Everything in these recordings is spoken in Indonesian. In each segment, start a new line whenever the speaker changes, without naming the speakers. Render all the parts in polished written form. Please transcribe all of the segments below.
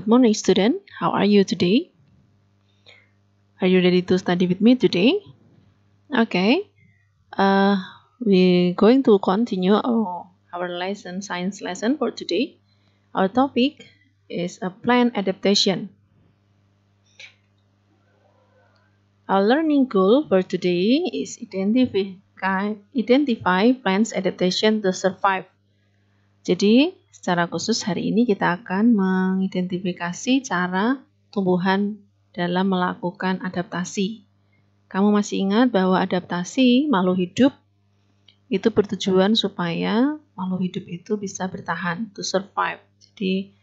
morning, student. How are you today? Are you ready to study with me today? Okay. We're going to continue our science lesson for today. Our topic is a plant adaptation. Our learning goal for today is identify plants adaptation to survive. Jadi, secara khusus hari ini kita akan mengidentifikasi cara tumbuhan dalam melakukan adaptasi. Kamu masih ingat bahwa adaptasi makhluk hidup itu bertujuan supaya makhluk hidup itu bisa bertahan, to survive. Jadi,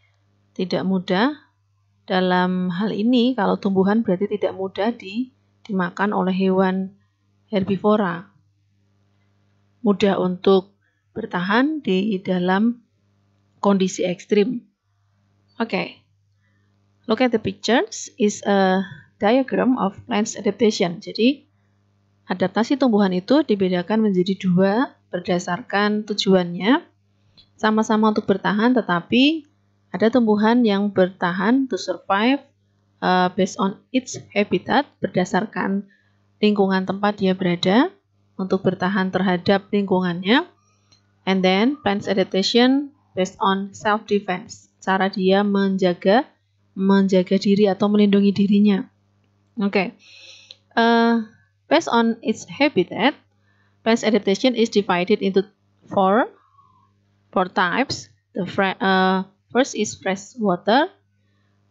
tidak mudah dalam hal ini, kalau tumbuhan berarti tidak mudah dimakan oleh hewan herbivora. Mudah untuk bertahan di dalam kondisi ekstrim. Okay, look at the pictures. Is a diagram of plants adaptation. Jadi, adaptasi tumbuhan itu dibedakan menjadi dua berdasarkan tujuannya. Sama-sama untuk bertahan, tetapi ada tumbuhan yang bertahan to survive based on its habitat, berdasarkan lingkungan tempat dia berada, untuk bertahan terhadap lingkungannya. And then plants adaptation based on self-defense, cara dia menjaga diri atau melindungi dirinya. Okay. Based on its habitat, plants adaptation is divided into four types. The first is fresh water,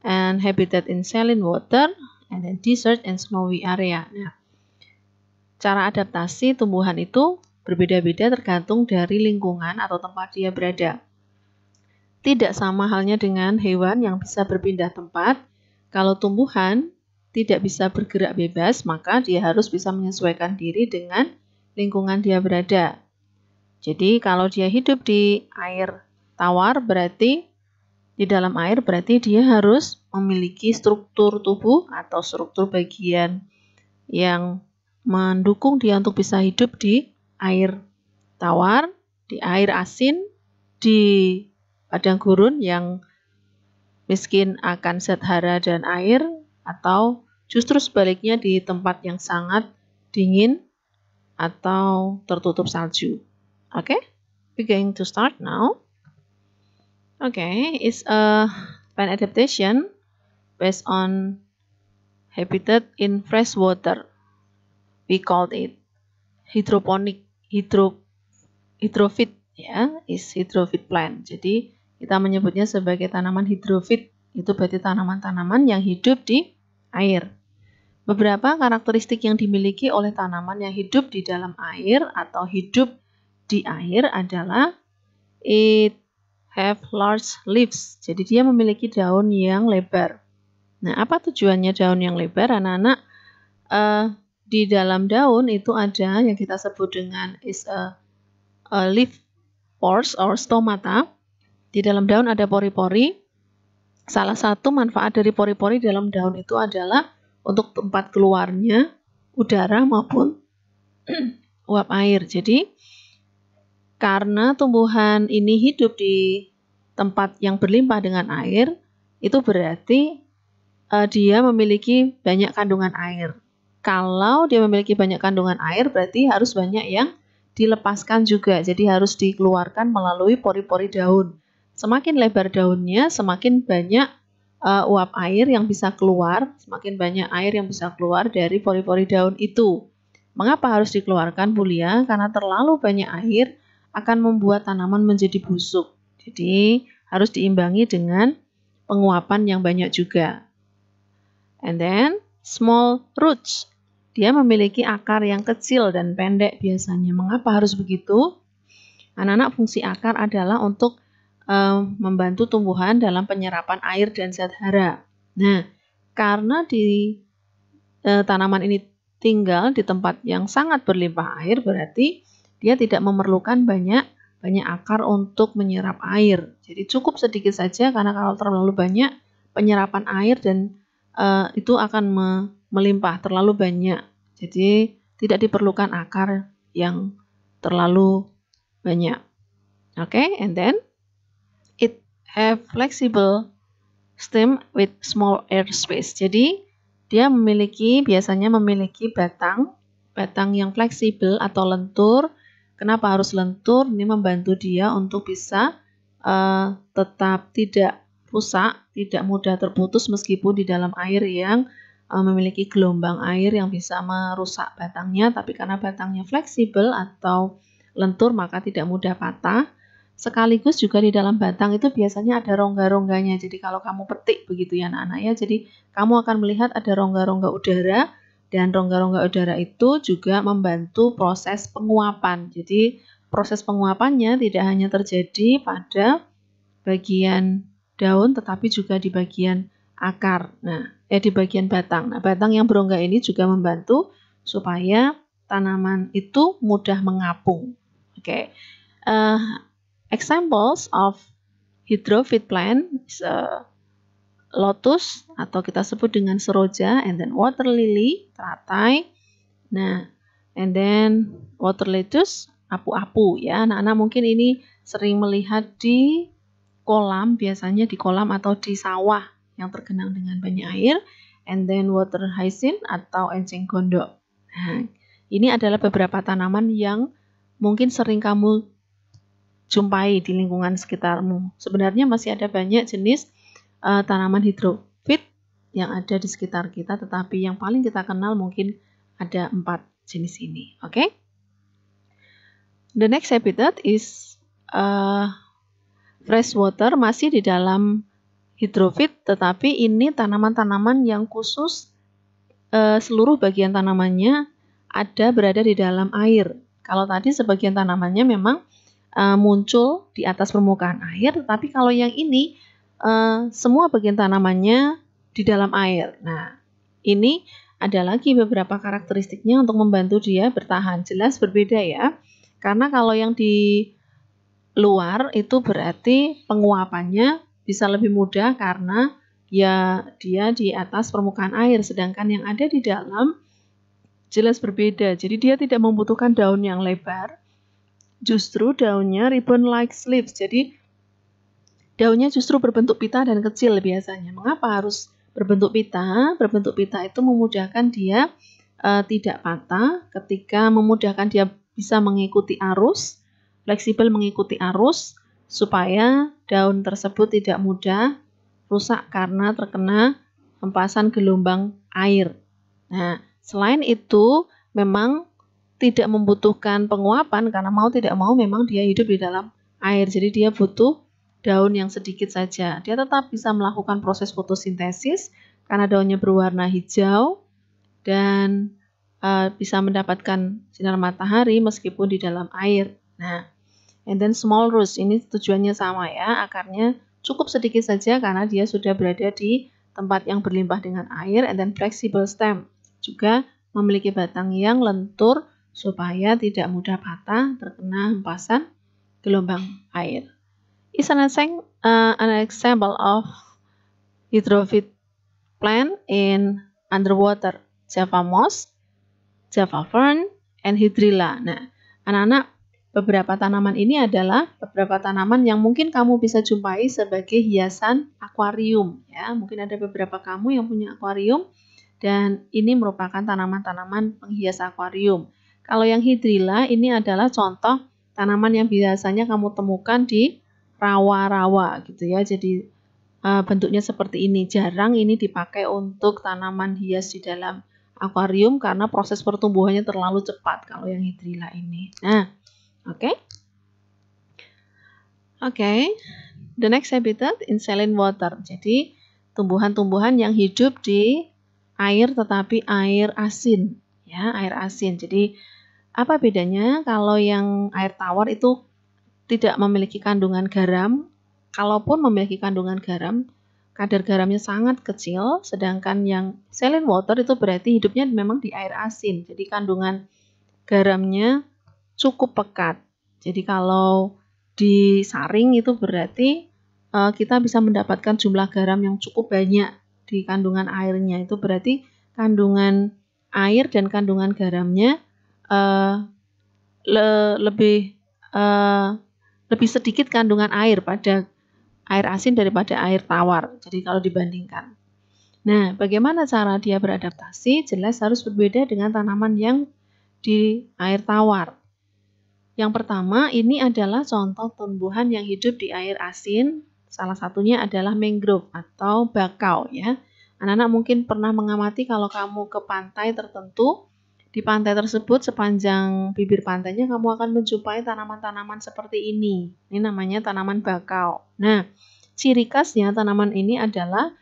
and habitat in saline water, and then desert and snowy area. Nah, cara adaptasi tumbuhan itu berbeda-beda tergantung dari lingkungan atau tempat dia berada. Tidak sama halnya dengan hewan yang bisa berpindah tempat. Kalau tumbuhan tidak bisa bergerak bebas, maka dia harus bisa menyesuaikan diri dengan lingkungan dia berada. Jadi kalau dia hidup di air tawar, berarti di dalam air, berarti dia harus memiliki struktur tubuh atau struktur bagian yang mendukung dia untuk bisa hidup di air tawar, di air asin, di padang gurun yang miskin akan zat hara dan air, atau justru sebaliknya di tempat yang sangat dingin atau tertutup salju. Okay, we're going to start now. Okay, it's a plant adaptation based on habitat in fresh water. We called it hydroponic, hydrophyte, ya, is hydrophyte plant. Jadi kita menyebutnya sebagai tanaman hidrofit. Itu berarti tanaman-tanaman yang hidup di air. Beberapa karakteristik yang dimiliki oleh tanaman yang hidup di dalam air atau hidup di air adalah it have large leaves. Jadi dia memiliki daun yang lebar. Nah, apa tujuannya daun yang lebar, anak-anak? Di dalam daun itu ada yang kita sebut dengan is a leaf pores or stomata. Di dalam daun ada pori-pori. Salah satu manfaat dari pori-pori dalam daun itu adalah untuk tempat keluarnya udara maupun uap air. Jadi, karena tumbuhan ini hidup di tempat yang berlimpah dengan air, itu berarti dia memiliki banyak kandungan air. Kalau dia memiliki banyak kandungan air, berarti harus banyak yang dilepaskan juga. Jadi harus dikeluarkan melalui pori-pori daun. Semakin lebar daunnya, semakin banyak uap air yang bisa keluar, semakin banyak air yang bisa keluar dari pori-pori daun itu. Mengapa harus dikeluarkan, Bu Lia? Karena terlalu banyak air akan membuat tanaman menjadi busuk. Jadi harus diimbangi dengan penguapan yang banyak juga. And then small roots. Dia memiliki akar yang kecil dan pendek biasanya. Mengapa harus begitu? Anak-anak, fungsi akar adalah untuk membantu tumbuhan dalam penyerapan air dan zat hara. Nah, karena di tanaman ini tinggal di tempat yang sangat berlimpah air, berarti dia tidak memerlukan banyak akar untuk menyerap air. Jadi cukup sedikit saja, karena kalau terlalu banyak penyerapan air dan itu akan melimpah terlalu banyak. Jadi tidak diperlukan akar yang terlalu banyak. Okay, and then it have flexible stem with small air space. Jadi dia biasanya memiliki batang yang fleksibel atau lentur. Kenapa harus lentur? Ini membantu dia untuk bisa tetap tidak rusak, tidak mudah terputus meskipun di dalam air yang memiliki gelombang air yang bisa merusak batangnya, tapi karena batangnya fleksibel atau lentur maka tidak mudah patah. Sekaligus juga di dalam batang itu biasanya ada rongga-rongganya. Jadi kalau kamu petik begitu ya anak-anak ya, jadi kamu akan melihat ada rongga-rongga udara, dan rongga-rongga udara itu juga membantu proses penguapan. Jadi proses penguapannya tidak hanya terjadi pada bagian daun tetapi juga di bagian akar. Di bagian batang. Nah, batang yang berongga ini juga membantu supaya tanaman itu mudah mengapung. Oke. Examples of hydrophyte plant is lotus atau kita sebut dengan seroja, and then water lily, teratai. Nah, and then water lettuce, apu-apu ya. Anak-anak mungkin ini sering melihat di kolam, biasanya di kolam atau di sawah yang tergenang dengan banyak air. And then water hyacinth atau enceng gondok. Nah, ini adalah beberapa tanaman yang mungkin sering kamu jumpai di lingkungan sekitarmu. Sebenarnya masih ada banyak jenis tanaman hydrophyte yang ada di sekitar kita, tetapi yang paling kita kenal mungkin ada 4 jenis ini. Oke? The next habitat is freshwater, masih di dalam hydrophyte, tetapi ini tanaman-tanaman yang khusus seluruh bagian tanamannya berada di dalam air. Kalau tadi sebagian tanamannya memang muncul di atas permukaan air, tetapi kalau yang ini semua bagian tanamannya di dalam air. Nah, ini ada lagi beberapa karakteristiknya untuk membantu dia bertahan. Jelas berbeda ya, karena kalau yang di luar itu berarti penguapannya bisa lebih mudah karena ya dia di atas permukaan air, sedangkan yang ada di dalam jelas berbeda. Jadi dia tidak membutuhkan daun yang lebar, justru daunnya ribbon-like leaves. Jadi daunnya justru berbentuk pita dan kecil biasanya. Mengapa harus berbentuk pita? Berbentuk pita itu memudahkan dia tidak patah, ketika memudahkan dia bisa mengikuti arus, fleksibel mengikuti arus, supaya daun tersebut tidak mudah rusak karena terkena hempasan gelombang air. Nah, selain itu memang tidak membutuhkan penguapan karena mau tidak mau memang dia hidup di dalam air. Jadi dia butuh daun yang sedikit saja. Dia tetap bisa melakukan proses fotosintesis karena daunnya berwarna hijau dan bisa mendapatkan sinar matahari meskipun di dalam air. Nah, and then small roots, ini tujuannya sama ya, akarnya cukup sedikit saja karena dia sudah berada di tempat yang berlimpah dengan air. And then flexible stem, juga memiliki batang yang lentur supaya tidak mudah patah terkena hempasan gelombang air. Is an example of hydrophyte plant in underwater, Java moss, Java fern, and hydrilla. Nah, anak-anak, beberapa tanaman ini adalah beberapa tanaman yang mungkin kamu bisa jumpai sebagai hiasan akuarium. Ya, mungkin ada beberapa kamu yang punya akuarium dan ini merupakan tanaman-tanaman penghias akuarium. Kalau yang hydrilla ini adalah contoh tanaman yang biasanya kamu temukan di rawa-rawa gitu ya. Jadi bentuknya seperti ini. Jarang ini dipakai untuk tanaman hias di dalam akuarium karena proses pertumbuhannya terlalu cepat kalau yang hydrilla ini. Nah, oke. The next habitat in saline water. Jadi tumbuhan-tumbuhan yang hidup di air tetapi air asin, ya, air asin. Jadi apa bedanya? Kalau yang air tawar itu tidak memiliki kandungan garam. Kalaupun memiliki kandungan garam, kadar garamnya sangat kecil, sedangkan yang saline water itu berarti hidupnya memang di air asin. Jadi kandungan garamnya cukup pekat. Jadi kalau disaring itu berarti kita bisa mendapatkan jumlah garam yang cukup banyak di kandungan airnya. Itu berarti kandungan air dan kandungan garamnya lebih sedikit kandungan air pada air asin daripada air tawar. Jadi kalau dibandingkan. Nah, bagaimana cara dia beradaptasi? Jelas harus berbeda dengan tanaman yang di air tawar. Yang pertama, ini adalah contoh tumbuhan yang hidup di air asin. Salah satunya adalah mangrove atau bakau ya. Anak-anak mungkin pernah mengamati kalau kamu ke pantai tertentu, di pantai tersebut sepanjang bibir pantainya kamu akan menjumpai tanaman-tanaman seperti ini. Ini namanya tanaman bakau. Nah, ciri khasnya tanaman ini adalah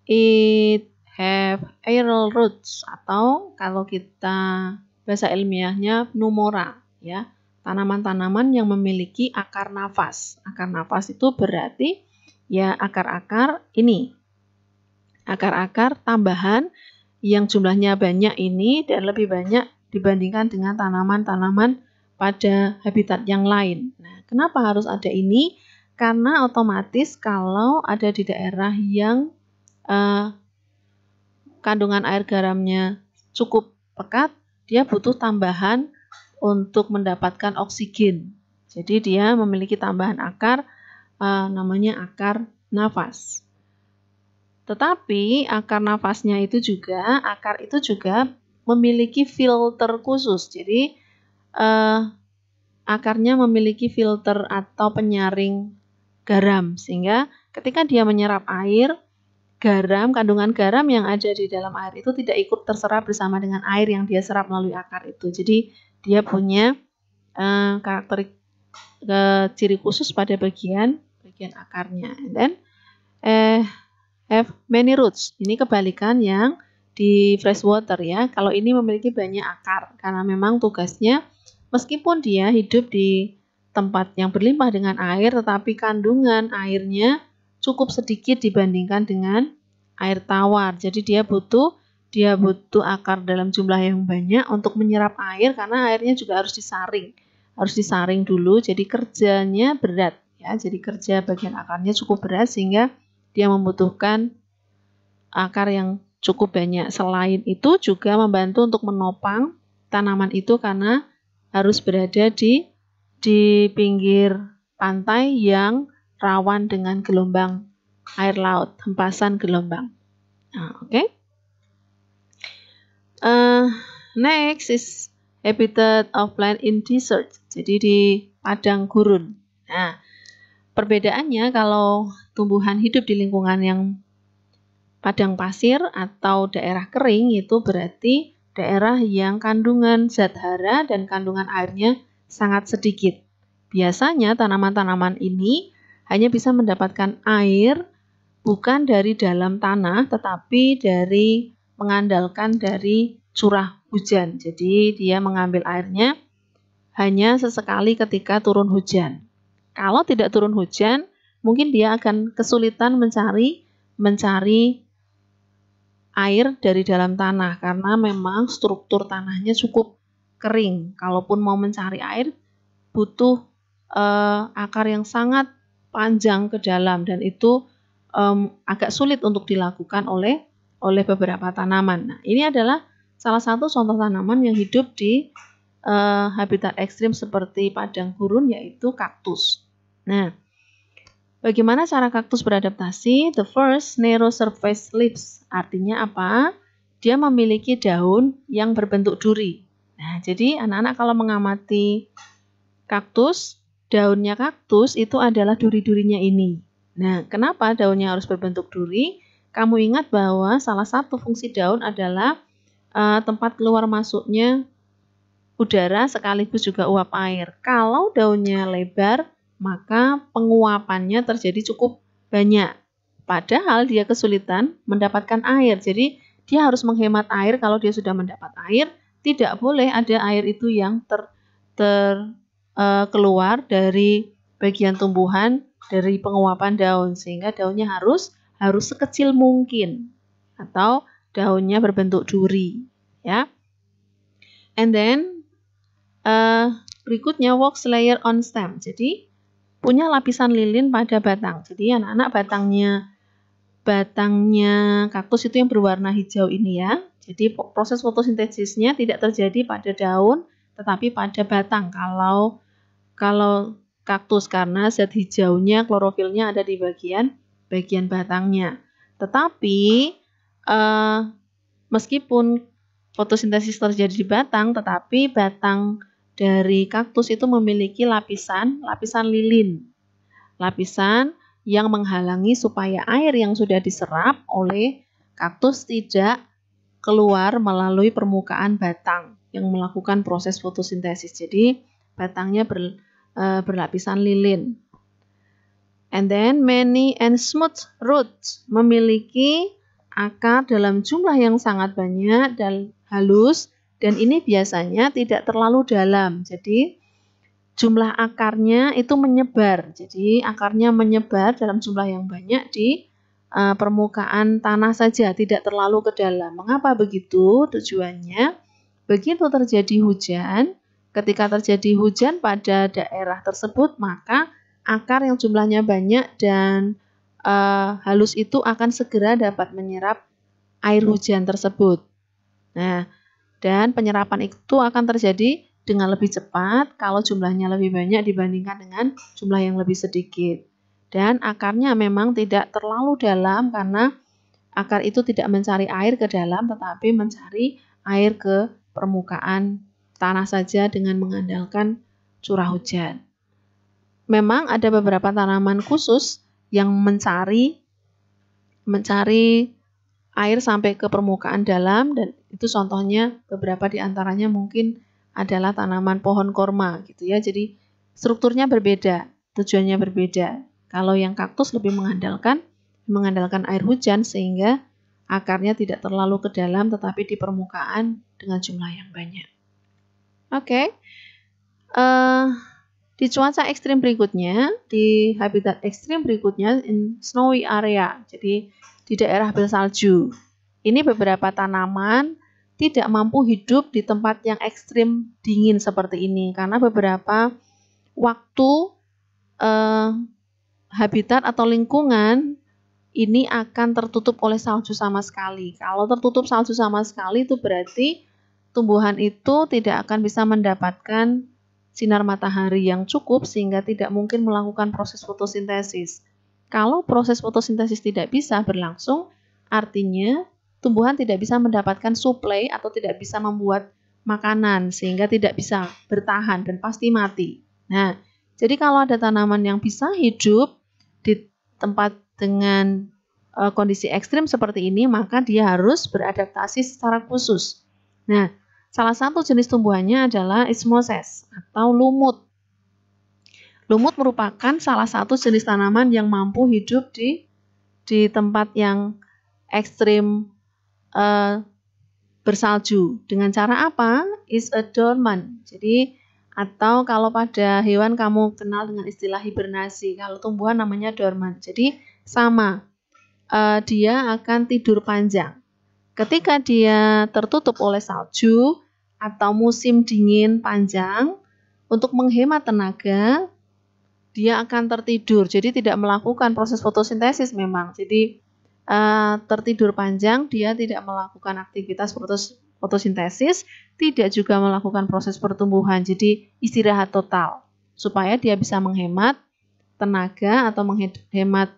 it have aerial roots atau kalau kita bahasa ilmiahnya pneumora ya. Tanaman-tanaman yang memiliki akar nafas. Akar nafas itu berarti ya akar-akar ini. Akar-akar tambahan yang jumlahnya banyak ini dan lebih banyak dibandingkan dengan tanaman-tanaman pada habitat yang lain. Nah, kenapa harus ada ini? Karena otomatis kalau ada di daerah yang kandungan air garamnya cukup pekat, dia butuh tambahan untuk mendapatkan oksigen. Jadi dia memiliki tambahan akar, namanya akar nafas. Tetapi akar nafasnya itu juga, akar itu juga memiliki filter khusus. Jadi akarnya memiliki filter atau penyaring garam, sehingga ketika dia menyerap air, garam, kandungan garam yang ada di dalam air itu tidak ikut terserap bersama dengan air yang dia serap melalui akar itu. Jadi dia punya karakteristik ciri khusus pada bagian akarnya. Dan have many roots. Ini kebalikan yang di freshwater ya. Kalau ini memiliki banyak akar karena memang tugasnya meskipun dia hidup di tempat yang berlimpah dengan air, tetapi kandungan airnya cukup sedikit dibandingkan dengan air tawar. Jadi dia butuh akar dalam jumlah yang banyak untuk menyerap air karena airnya juga harus disaring. Harus disaring dulu, jadi kerjanya berat ya. Jadi kerja bagian akarnya cukup berat sehingga dia membutuhkan akar yang cukup banyak. Selain itu juga membantu untuk menopang tanaman itu karena harus berada di pinggir pantai yang rawan dengan gelombang air laut, hempasan gelombang. Nah, oke. Next is habitat of plant in desert. Jadi di padang gurun. Nah, perbedaannya kalau tumbuhan hidup di lingkungan yang padang pasir atau daerah kering itu berarti daerah yang kandungan zat hara dan kandungan airnya sangat sedikit. Biasanya tanaman-tanaman ini hanya bisa mendapatkan air bukan dari dalam tanah, tetapi dari mengandalkan dari curah hujan. Jadi dia mengambil airnya hanya sesekali ketika turun hujan. Kalau tidak turun hujan, mungkin dia akan kesulitan mencari air dari dalam tanah karena memang struktur tanahnya cukup kering. Kalaupun mau mencari air, butuh akar yang sangat panjang ke dalam dan itu agak sulit untuk dilakukan oleh beberapa tanaman. Nah, ini adalah salah satu contoh tanaman yang hidup di habitat ekstrim seperti padang gurun, yaitu kaktus. Nah, bagaimana cara kaktus beradaptasi? The first, narrow surface leaves. Artinya apa? Dia memiliki daun yang berbentuk duri. Nah, jadi anak-anak kalau mengamati kaktus, daunnya kaktus itu adalah duri-durinya ini. Nah, kenapa daunnya harus berbentuk duri? Kamu ingat bahwa salah satu fungsi daun adalah tempat keluar masuknya udara sekaligus juga uap air. Kalau daunnya lebar, maka penguapannya terjadi cukup banyak. Padahal dia kesulitan mendapatkan air. Jadi dia harus menghemat air. Kalau dia sudah mendapat air, tidak boleh ada air itu yang keluar dari bagian tumbuhan dari penguapan daun, sehingga daunnya harus sekecil mungkin atau daunnya berbentuk duri ya. And then berikutnya wax layer on stem. Jadi punya lapisan lilin pada batang. Jadi anak-anak batangnya kaktus itu yang berwarna hijau ini ya. Jadi proses fotosintesisnya tidak terjadi pada daun tetapi pada batang. Kalau kaktus karena zat hijaunya, klorofilnya ada di bagian batangnya. Tetapi meskipun fotosintesis terjadi di batang, tetapi batang dari kaktus itu memiliki lapisan lilin. Lapisan yang menghalangi supaya air yang sudah diserap oleh kaktus tidak keluar melalui permukaan batang yang melakukan proses fotosintesis. Jadi batangnya berlapisan lilin. And then many and smooth roots, memiliki akar dalam jumlah yang sangat banyak dan halus, dan ini biasanya tidak terlalu dalam. Jadi jumlah akarnya itu menyebar. Jadi akarnya menyebar dalam jumlah yang banyak di permukaan tanah saja, tidak terlalu ke dalam. Mengapa begitu? Tujuannya, begitu terjadi hujan, ketika terjadi hujan pada daerah tersebut, maka akar yang jumlahnya banyak dan halus itu akan segera dapat menyerap air hujan tersebut. Nah, dan penyerapan itu akan terjadi dengan lebih cepat kalau jumlahnya lebih banyak dibandingkan dengan jumlah yang lebih sedikit. Dan akarnya memang tidak terlalu dalam karena akar itu tidak mencari air ke dalam, tetapi mencari air ke permukaan tanah saja dengan mengandalkan curah hujan. Memang ada beberapa tanaman khusus yang mencari air sampai ke permukaan dalam, dan itu contohnya beberapa di antaranya mungkin adalah tanaman pohon korma gitu ya. Jadi strukturnya berbeda, tujuannya berbeda. Kalau yang kaktus lebih mengandalkan air hujan sehingga akarnya tidak terlalu ke dalam tetapi di permukaan dengan jumlah yang banyak. Oke. Di cuaca ekstrim berikutnya, di habitat ekstrim berikutnya, in snowy area, jadi di daerah bersalju. Ini beberapa tanaman tidak mampu hidup di tempat yang ekstrim dingin seperti ini karena beberapa waktu habitat atau lingkungan ini akan tertutup oleh salju sama sekali. Kalau tertutup salju sama sekali itu berarti tumbuhan itu tidak akan bisa mendapatkan sinar matahari yang cukup sehingga tidak mungkin melakukan proses fotosintesis. Kalau proses fotosintesis tidak bisa berlangsung, artinya tumbuhan tidak bisa mendapatkan suplai atau tidak bisa membuat makanan sehingga tidak bisa bertahan dan pasti mati. Nah, jadi kalau ada tanaman yang bisa hidup di tempat dengan kondisi ekstrim seperti ini, maka dia harus beradaptasi secara khusus. Nah, salah satu jenis tumbuhannya adalah Ismoses atau lumut. Lumut merupakan salah satu jenis tanaman yang mampu hidup di tempat yang ekstrim bersalju. Dengan cara apa? Is a dormant. Jadi atau kalau pada hewan kamu kenal dengan istilah hibernasi, kalau tumbuhan namanya dormant. Jadi sama, dia akan tidur panjang. Ketika dia tertutup oleh salju atau musim dingin panjang, untuk menghemat tenaga, dia akan tertidur. Jadi tidak melakukan proses fotosintesis memang. Jadi tertidur panjang, dia tidak melakukan aktivitas fotosintesis, tidak juga melakukan proses pertumbuhan. Jadi istirahat total supaya dia bisa menghemat tenaga atau menghemat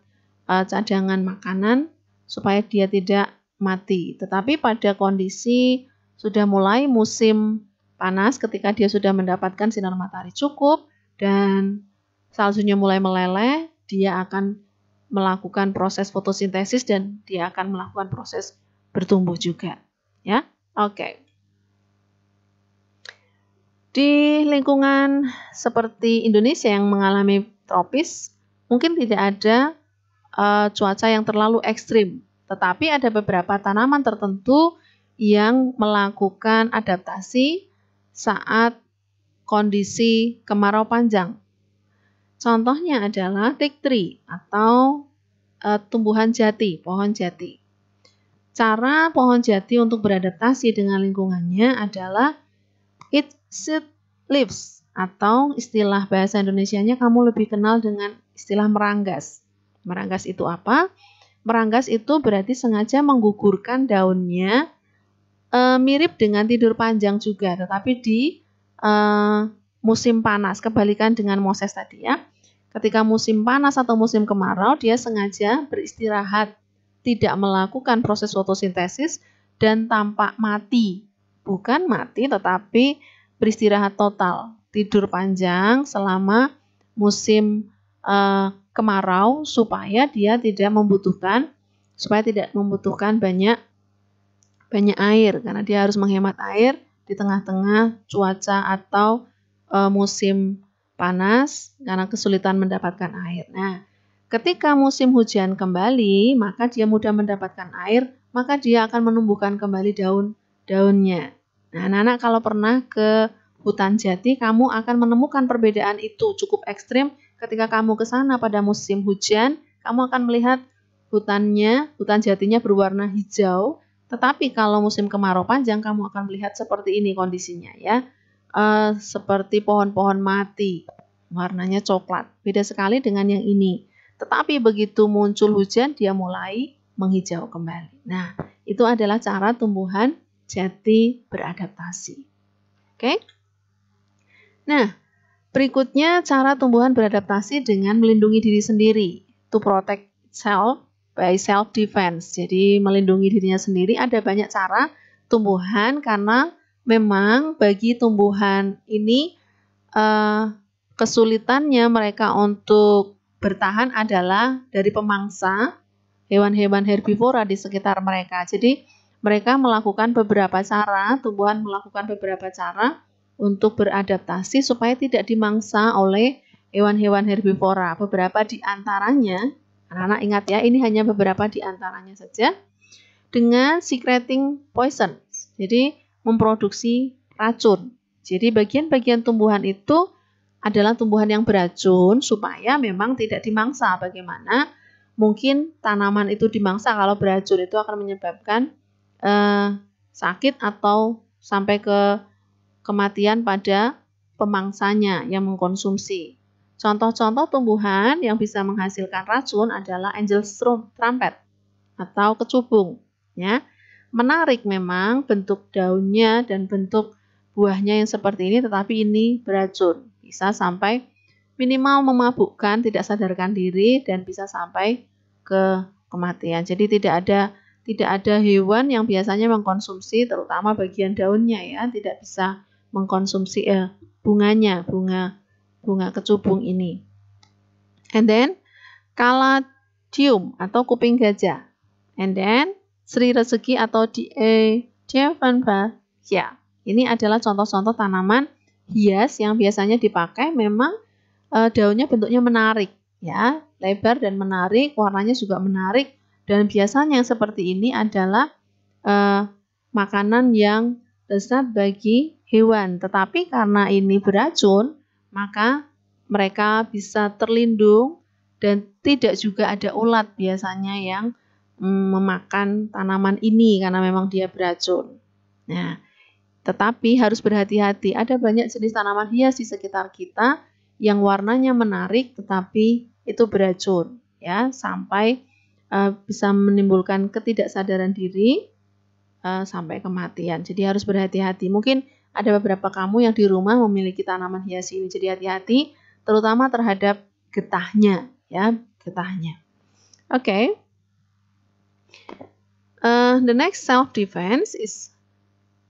cadangan makanan supaya dia tidak mati. Tetapi pada kondisi sudah mulai musim panas, ketika dia sudah mendapatkan sinar matahari cukup dan saljunya mulai meleleh, dia akan melakukan proses fotosintesis dan dia akan melakukan proses bertumbuh juga. Ya, oke. Di lingkungan seperti Indonesia yang mengalami tropis, mungkin tidak ada cuaca yang terlalu ekstrim. Tetapi ada beberapa tanaman tertentu yang melakukan adaptasi saat kondisi kemarau panjang. Contohnya adalah teak tree atau tumbuhan jati, pohon jati. Cara pohon jati untuk beradaptasi dengan lingkungannya adalah it shoot leaves atau istilah bahasa Indonesianya kamu lebih kenal dengan istilah meranggas. Meranggas itu apa? Meranggas itu berarti sengaja menggugurkan daunnya mirip dengan tidur panjang juga, tetapi musim panas, kebalikan dengan Moses tadi ya. Ketika musim panas atau musim kemarau, dia sengaja beristirahat, tidak melakukan proses fotosintesis dan tampak mati. Bukan mati, tetapi beristirahat total, tidur panjang selama musim kemarau supaya tidak membutuhkan banyak air, karena dia harus menghemat air di tengah-tengah cuaca atau musim panas karena kesulitan mendapatkan air. Nah, ketika musim hujan kembali, maka dia mudah mendapatkan air, maka dia akan menumbuhkan kembali daun-daunnya. Nah, anak-anak kalau pernah ke hutan jati, kamu akan menemukan perbedaan itu cukup ekstrim. Ketika kamu ke sana pada musim hujan, kamu akan melihat hutan jatinya berwarna hijau. Tetapi kalau musim kemarau panjang, kamu akan melihat seperti ini kondisinya ya. Seperti pohon-pohon mati, warnanya coklat. Beda sekali dengan yang ini. Tetapi begitu muncul hujan, dia mulai menghijau kembali. Nah, itu adalah cara tumbuhan jati beradaptasi. Oke? Nah, berikutnya cara tumbuhan beradaptasi dengan melindungi diri sendiri. To protect self by self-defense. Jadi melindungi dirinya sendiri. Ada banyak cara tumbuhan karena memang bagi tumbuhan ini kesulitannya mereka untuk bertahan adalah dari pemangsa hewan-hewan herbivora di sekitar mereka. Jadi mereka melakukan beberapa cara, tumbuhan melakukan beberapa cara untuk beradaptasi supaya tidak dimangsa oleh hewan-hewan herbivora. Beberapa di antaranya, anak-anak ingat ya, ini hanya beberapa di antaranya saja, dengan secreting poison. Jadi memproduksi racun. Jadi bagian-bagian tumbuhan itu adalah tumbuhan yang beracun supaya memang tidak dimangsa. Bagaimana mungkin tanaman itu dimangsa kalau beracun, itu akan menyebabkan sakit atau sampai ke kematian pada pemangsanya yang mengkonsumsi. Contoh-contoh tumbuhan yang bisa menghasilkan racun adalah angel trumpet atau kecubung. Ya, menarik memang bentuk daunnya dan bentuk buahnya yang seperti ini, tetapi ini beracun. Bisa sampai minimal memabukkan, tidak sadarkan diri, dan bisa sampai ke kematian. Jadi tidak ada hewan yang biasanya mengkonsumsi, terutama bagian daunnya ya, tidak bisa mengkonsumsi bunganya, bunga kecubung ini. And then Caladium atau kuping gajah. And then Sri Rezeki atau Diephanbagia. Ini adalah contoh-contoh tanaman hias yang biasanya dipakai. Memang daunnya bentuknya menarik, ya, lebar dan menarik, warnanya juga menarik. Dan biasanya yang seperti ini adalah makanan yang lezat bagi hewan. Tetapi karena ini beracun, maka mereka bisa terlindung dan tidak juga ada ulat biasanya yang memakan tanaman ini karena memang dia beracun. Nah, tetapi harus berhati-hati. Ada banyak jenis tanaman hias di sekitar kita yang warnanya menarik tetapi itu beracun, ya, sampai bisa menimbulkan ketidaksadaran diri sampai kematian. Jadi harus berhati-hati. Mungkin ada beberapa kamu yang di rumah memiliki tanaman hias ini. Jadi hati-hati, terutama terhadap getahnya, ya, getahnya. Oke. The next self-defense is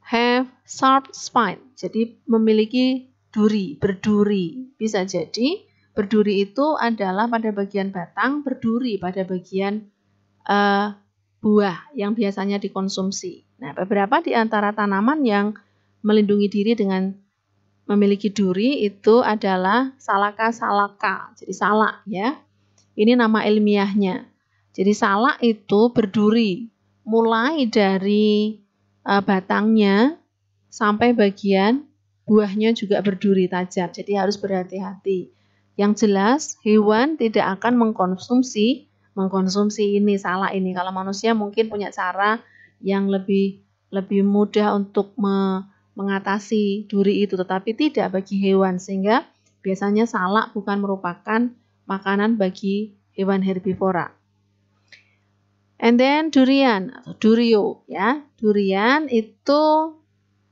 have sharp spine. Jadi memiliki berduri. Bisa jadi berduri itu adalah pada bagian batang, berduri pada bagian buah yang biasanya dikonsumsi. Nah, beberapa di antara tanaman yang melindungi diri dengan memiliki duri itu adalah Salaka salaka. Jadi salak ya. Ini nama ilmiahnya. Jadi salak itu berduri mulai dari batangnya sampai bagian buahnya juga berduri tajam. Jadi harus berhati-hati. Yang jelas hewan tidak akan mengkonsumsi ini salak ini. Kalau manusia mungkin punya cara yang lebih mudah untuk mengatasi duri itu, tetapi tidak bagi hewan, sehingga biasanya salak bukan merupakan makanan bagi hewan herbivora. And then durian atau durio ya. Durian itu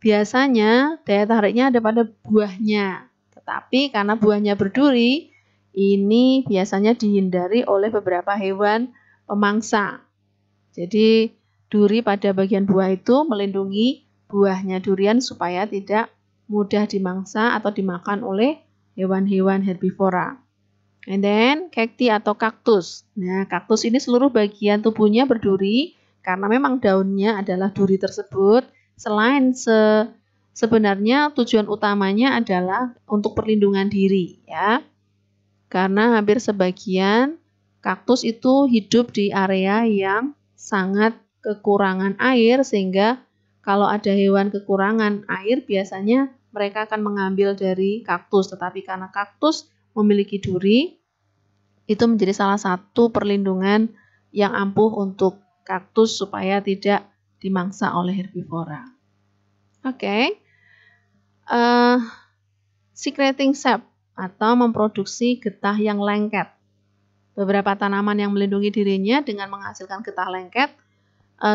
biasanya daya tariknya ada pada buahnya, Tetapi karena buahnya berduri, ini biasanya dihindari oleh beberapa hewan pemangsa. Jadi duri pada bagian buah itu melindungi buahnya durian supaya tidak mudah dimangsa atau dimakan oleh hewan-hewan herbivora. And then cacti atau kaktus. Nah, kaktus ini seluruh bagian tubuhnya berduri karena memang daunnya adalah duri tersebut. Selain sebenarnya tujuan utamanya adalah untuk perlindungan diri, ya. Karena hampir sebagian kaktus itu hidup di area yang sangat kekurangan air, sehingga kalau ada hewan kekurangan air biasanya mereka akan mengambil dari kaktus. Tetapi karena kaktus memiliki duri, itu menjadi salah satu perlindungan yang ampuh untuk kaktus supaya tidak dimangsa oleh herbivora. Oke. Secreting sap atau memproduksi getah yang lengket. Beberapa tanaman yang melindungi dirinya dengan menghasilkan getah lengket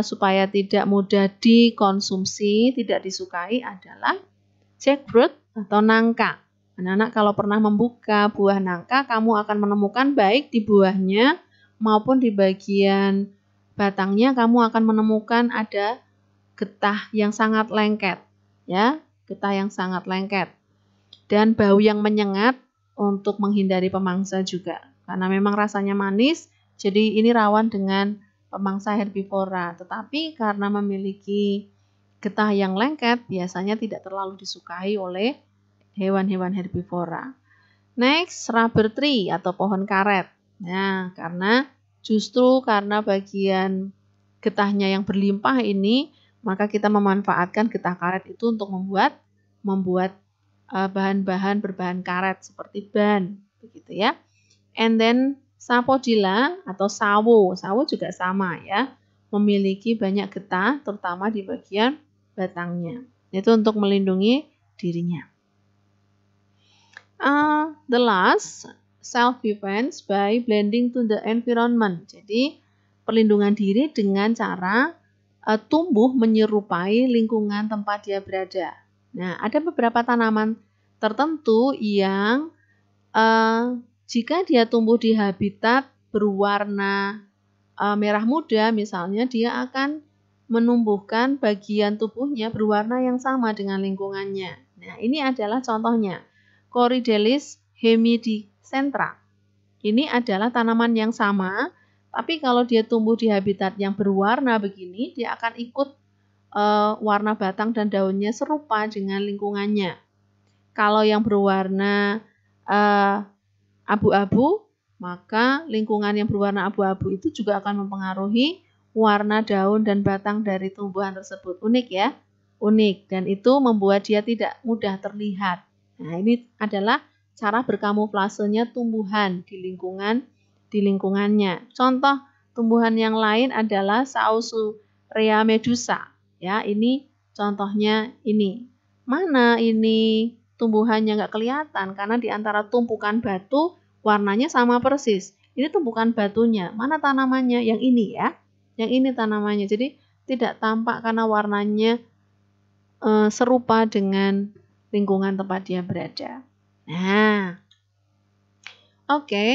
supaya tidak mudah dikonsumsi, tidak disukai adalah jackfruit atau nangka. Anak-anak kalau pernah membuka buah nangka, kamu akan menemukan baik di buahnya maupun di bagian batangnya kamu akan menemukan ada getah yang sangat lengket, ya, getah yang sangat lengket. Dan bau yang menyengat untuk menghindari pemangsa juga. Karena memang rasanya manis, jadi ini rawan dengan pemangsa herbivora. Tetapi karena memiliki getah yang lengket, biasanya tidak terlalu disukai oleh hewan-hewan herbivora. Next, rubber tree atau pohon karet. Nah, justru karena bagian getahnya yang berlimpah ini, maka kita memanfaatkan getah karet itu untuk membuat bahan-bahan berbahan karet seperti ban, begitu ya. And then sapodilla atau sawo juga sama ya, memiliki banyak getah terutama di bagian batangnya. Itu untuk melindungi dirinya. The last, self-defense by blending to the environment. Jadi perlindungan diri dengan cara tumbuh menyerupai lingkungan tempat dia berada. Nah, ada beberapa tanaman tertentu yang jika dia tumbuh di habitat berwarna merah muda, misalnya dia akan menumbuhkan bagian tubuhnya berwarna yang sama dengan lingkungannya. Nah, ini adalah contohnya. Corydalis hemidicentra. Ini adalah tanaman yang sama, tapi kalau dia tumbuh di habitat yang berwarna begini, dia akan ikut warna batang dan daunnya serupa dengan lingkungannya. Kalau yang berwarna abu-abu, maka lingkungan yang berwarna abu-abu itu juga akan mempengaruhi warna daun dan batang dari tumbuhan tersebut. Unik ya, unik, dan itu membuat dia tidak mudah terlihat. Nah, ini adalah cara berkamuflasenya tumbuhan di lingkungannya. Contoh tumbuhan yang lain adalah Saussurea medusa. Ya, ini contohnya ini. Mana ini tumbuhannya nggak kelihatan karena di antara tumpukan batu warnanya sama persis. Ini tumpukan batunya. Mana tanamannya? Yang ini ya. Yang ini tanamannya. Jadi tidak tampak karena warnanya serupa dengan lingkungan tempat dia berada. Nah, oke.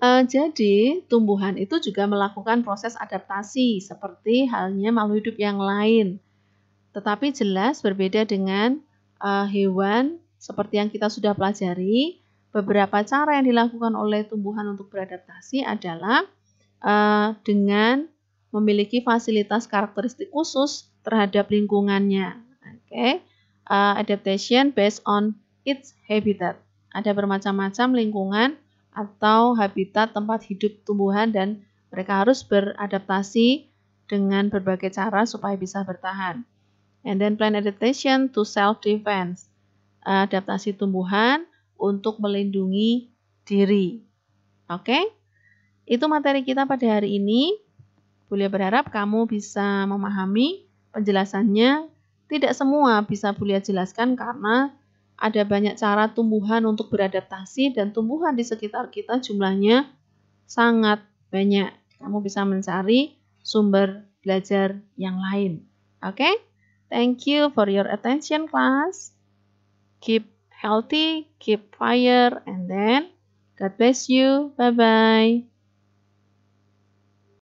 Jadi tumbuhan itu juga melakukan proses adaptasi seperti halnya makhluk hidup yang lain. Tetapi jelas berbeda dengan hewan seperti yang kita sudah pelajari. Beberapa cara yang dilakukan oleh tumbuhan untuk beradaptasi adalah dengan memiliki fasilitas karakteristik khusus terhadap lingkungannya. Oke. Adaptation based on its habitat. Ada bermacam-macam lingkungan atau habitat tempat hidup tumbuhan dan mereka harus beradaptasi dengan berbagai cara supaya bisa bertahan. And then plant adaptation to self-defense. Adaptasi tumbuhan untuk melindungi diri. Oke? Itu materi kita pada hari ini. Beliau berharap kamu bisa memahami penjelasannya. Tidak semua bisa Beliau jelaskan karena ada banyak cara tumbuhan untuk beradaptasi dan tumbuhan di sekitar kita jumlahnya sangat banyak. Kamu bisa mencari sumber belajar yang lain. Oke? Thank you for your attention, class. Keep healthy, keep fire, and then God bless you. Bye-bye.